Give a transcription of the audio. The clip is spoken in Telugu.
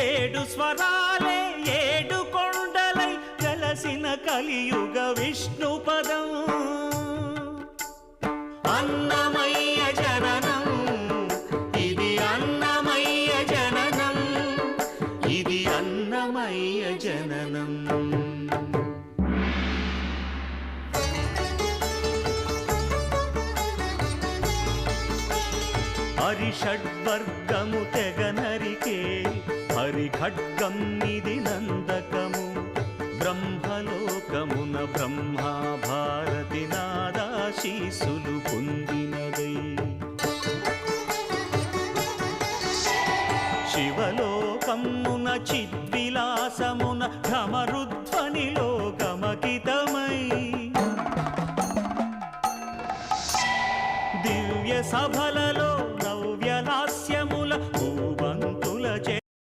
ఏడు స్వరాలే ఏడు కొండలై వెలసిన కలియుగ విష్ణు పదం అన్నమయ్య జననం ఇది అన్నమయ్య జననం ఇది అన్నమయ్య జననం హరిషడ్వర్గము తెగనరికే హరి ఖడ్గం ఇది నందకము బ్రహ్మలోకమున బ్రహ్మా భారతి నాదాశీసులు పొందినదై శివలోకమున చిద్విలాసమున ఘమరుధ్వనిలో గమకితమై దివ్య సభలలో